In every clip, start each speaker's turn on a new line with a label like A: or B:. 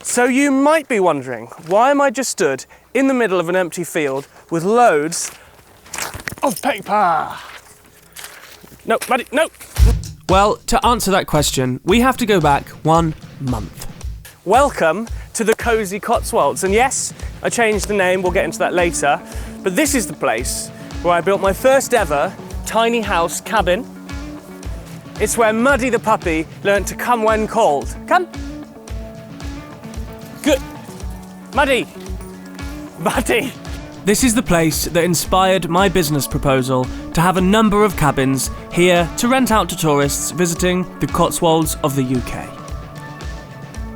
A: So you might be wondering, why am I just stood in the middle of an empty field with loads of paper? No, buddy, no!
B: Well, to answer that question, we have to go back 1 month.
A: Welcome to the Cosy Cotswolds. And yes, I changed the name, we'll get into that later. But this is the place where I built my first ever tiny house cabin. It's where Muddy the puppy learnt to come when called. Come. Good. Muddy. Muddy.
B: This is the place that inspired my business proposal to have a number of cabins here to rent out to tourists visiting the Cotswolds of the UK.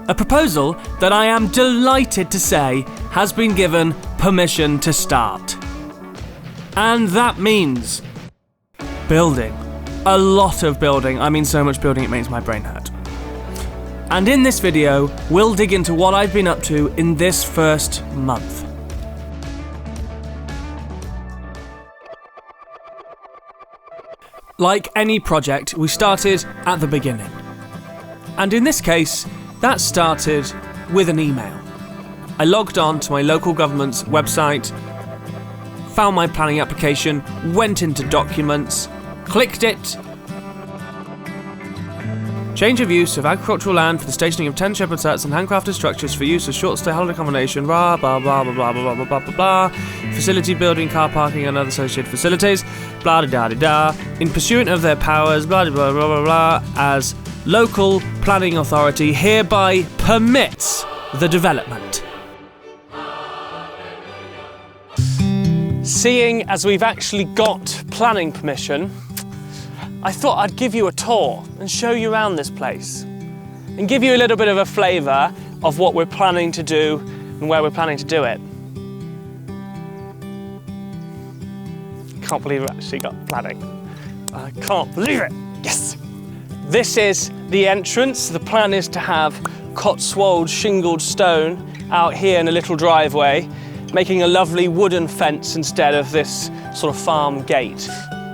B: A proposal that I am delighted to say has been given permission to start. And that means building. A lot of building. I mean so much building it makes my brain hurt. And in this video, we'll dig into what I've been up to in this first month. Like any project, we started at the beginning. And in this case, that started with an email. I logged on to my local government's website, found my planning application, went into documents, clicked it. Change of use of agricultural land for the stationing of 10 shepherd huts and handcrafted structures for use as short stay holiday accommodation, blah blah blah blah blah blah blah blah blah blah. Facility building, car parking and other associated facilities, blah da da da. In pursuant of their powers, blah blah blah blah blah, as local planning authority hereby permits the development.
A: Seeing as we've actually got planning permission, I thought I'd give you a tour and show you around this place and give you a little bit of a flavour of what we're planning to do and where we're planning to do it. Can't believe we actually got planning. I can't believe it. Yes! This is the entrance. The plan is to have Cotswold shingled stone out here in a little driveway, making a lovely wooden fence instead of this sort of farm gate.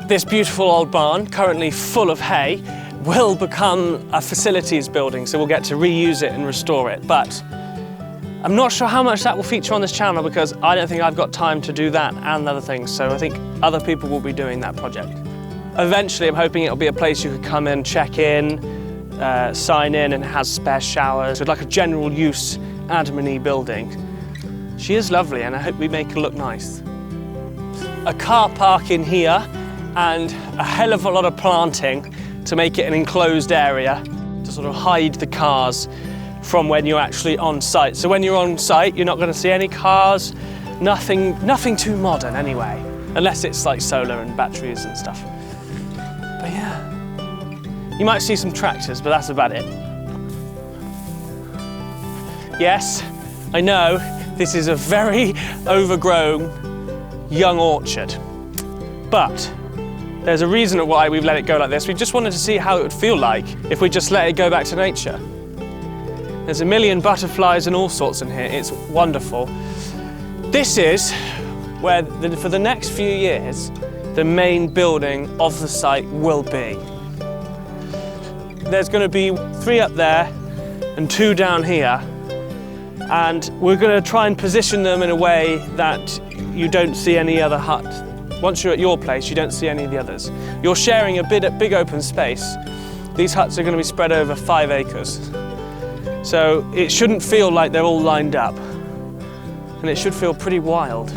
A: This beautiful old barn, currently full of hay, will become a facilities building, so we'll get to reuse it and restore it. But I'm not sure how much that will feature on this channel because I don't think I've got time to do that and other things, so I think other people will be doing that project. Eventually, I'm hoping it'll be a place you could come in, check in, sign in, and it has spare showers. It's like a general use Adam&E building. She is lovely, and I hope we make her look nice. A car park in here, and a hell of a lot of planting to make it an enclosed area to sort of hide the cars from when you're actually on site. So when you're on site, you're not going to see any cars, nothing too modern anyway, unless it's like solar and batteries and stuff. But yeah, you might see some tractors, but that's about it. Yes, I know this is a very overgrown young orchard, but there's a reason why we've let it go like this. We just wanted to see how it would feel like if we just let it go back to nature. There's a million butterflies and all sorts in here. It's wonderful. This is where, for the next few years, the main building of the site will be. There's going to be 3 up there and 2 down here. And we're going to try and position them in a way that you don't see any other hut. Once you're at your place, you don't see any of the others. You're sharing a big open space. These huts are going to be spread over 5 acres. So it shouldn't feel like they're all lined up. And it should feel pretty wild.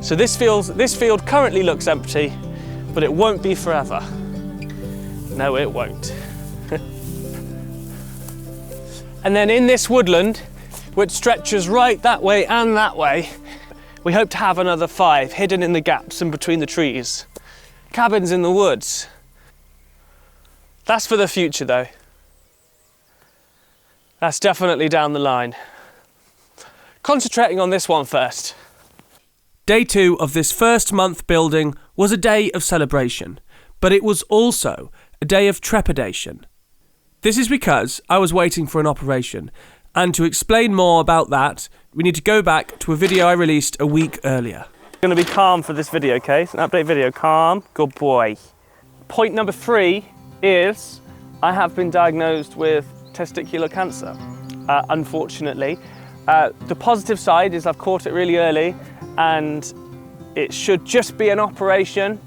A: So this field currently looks empty, but it won't be forever. No, it won't. And then in this woodland, which stretches right that way and that way, we hope to have another 5 hidden in the gaps in between the trees. Cabins in the woods. That's for the future though. That's definitely down the line. Concentrating on this one first.
B: Day 2 of this first month building was a day of celebration, but it was also a day of trepidation. This is because I was waiting for an operation, and to explain more about that, we need to go back to a video I released a week earlier.
A: I'm going to be calm for this video, okay? It's an update video, calm, good boy. Point number 3 is I have been diagnosed with testicular cancer, unfortunately. The positive side is I've caught it really early, and it should just be an operation,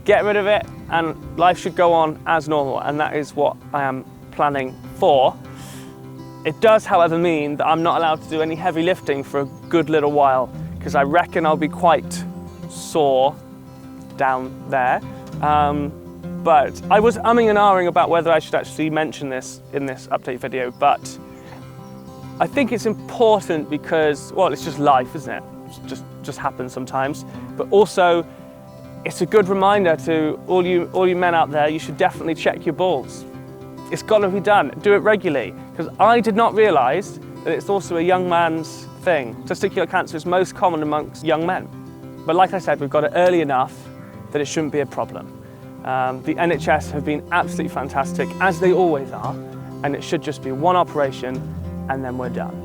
A: get rid of it, and life should go on as normal, and that is what I am planning for. It does, however, mean that I'm not allowed to do any heavy lifting for a good little while, because I reckon I'll be quite sore down there. But I was umming and ahhing about whether I should actually mention this in this update video, but I think it's important because, well, it's just life, isn't it? It just happens sometimes. But also, it's a good reminder to all you men out there, you should definitely check your balls. It's got to be done. Do it regularly, because I did not realise that it's also a young man's thing. Testicular cancer is most common amongst young men. But like I said, we've got it early enough that it shouldn't be a problem. The NHS have been absolutely fantastic, as they always are, and it should just be one operation and then we're done.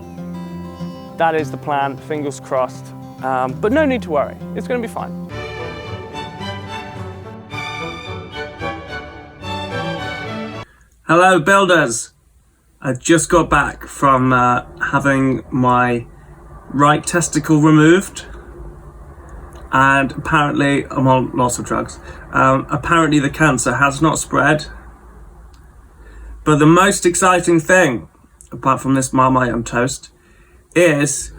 A: That is the plan, fingers crossed. But no need to worry, it's going to be fine.
B: Hello builders! I just got back from having my right testicle removed, and apparently I'm on lots of drugs. Apparently the cancer has not spread, but the most exciting thing, apart from this Marmite on toast, is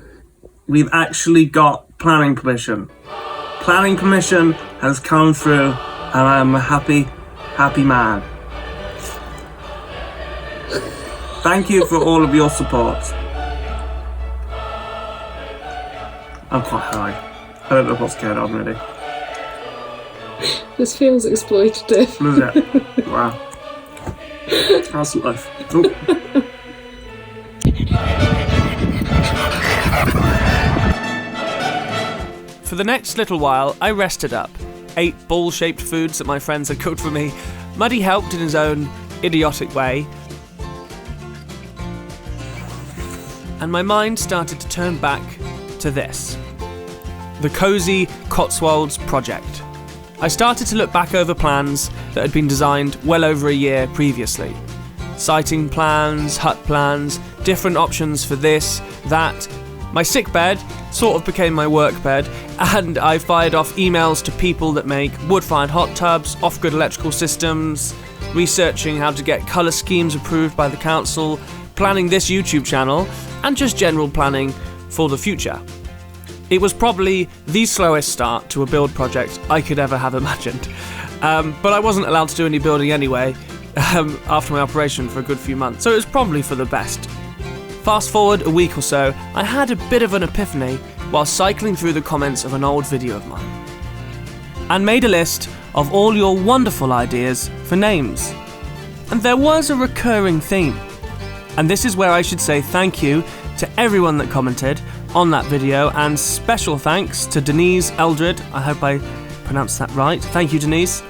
B: we've actually got planning permission. Planning permission has come through, and I'm a happy man. Thank you for all of your support. I'm quite high. I don't know what's going on really.
C: This feels exploitative.
B: Look at it. Wow. How's life? Oh. For the next little while, I rested up, ate ball-shaped foods that my friends had cooked for me. Muddy helped in his own idiotic way, and my mind started to turn back to this. The Cozy Cotswolds project. I started to look back over plans that had been designed well over a year previously. Sighting plans, hut plans, different options for this, that. My sick bed sort of became my work bed, and I fired off emails to people that make wood-fired hot tubs, off-grid electrical systems, researching how to get colour schemes approved by the council, planning this YouTube channel, and just general planning for the future. It was probably the slowest start to a build project I could ever have imagined. But I wasn't allowed to do any building anyway after my operation for a good few months, so it was probably for the best. Fast forward a week or so, I had a bit of an epiphany while cycling through the comments of an old video of mine, and made a list of all your wonderful ideas for names. And there was a recurring theme. And this is where I should say thank you to everyone that commented on that video, and special thanks to Denise Eldred, I hope I pronounced that right, thank you Denise,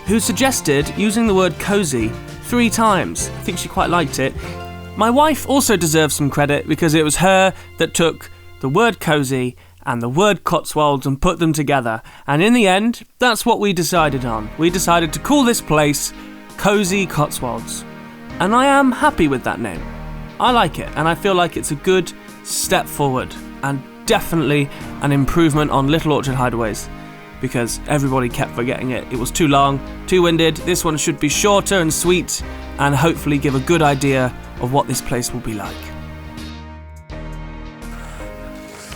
B: who suggested using the word cozy 3 times. I think she quite liked it. My wife also deserves some credit because it was her that took the word cozy and the word Cotswolds and put them together, and in the end, that's what we decided on. We decided to call this place Cozy Cotswolds. And I am happy with that name. I like it, and I feel like it's a good step forward, and definitely an improvement on Little Orchard Hideaways, because everybody kept forgetting it. It was too long, too winded. This one should be shorter and sweet, and hopefully give a good idea of what this place will be like.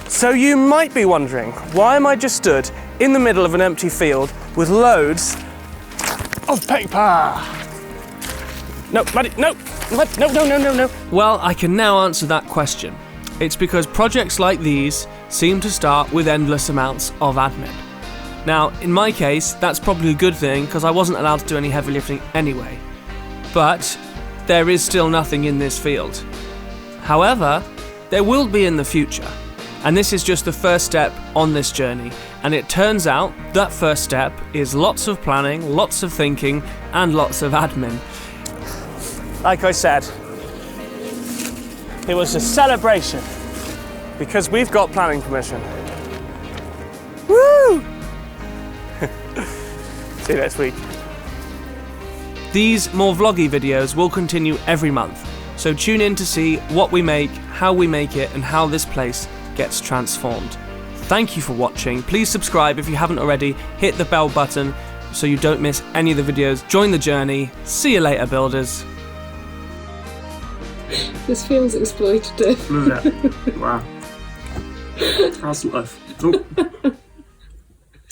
A: So you might be wondering, why am I just stood in the middle of an empty field with loads of paper? No, Maddie, no! No.
B: Well, I can now answer that question. It's because projects like these seem to start with endless amounts of admin. Now, in my case, that's probably a good thing because I wasn't allowed to do any heavy lifting anyway. But there is still nothing in this field. However, there will be in the future. And this is just the first step on this journey. And it turns out that first step is lots of planning, lots of thinking, and lots of admin.
A: Like I said, it was a celebration because we've got planning permission. Woo! See you next week.
B: These more vloggy videos will continue every month, so tune in to see what we make, how we make it, and how this place gets transformed. Thank you for watching. Please subscribe if you haven't already. Hit the bell button so you don't miss any of the videos. Join the journey. See you later, builders.
C: This feels exploitative.
B: Wow. That's life. Oh.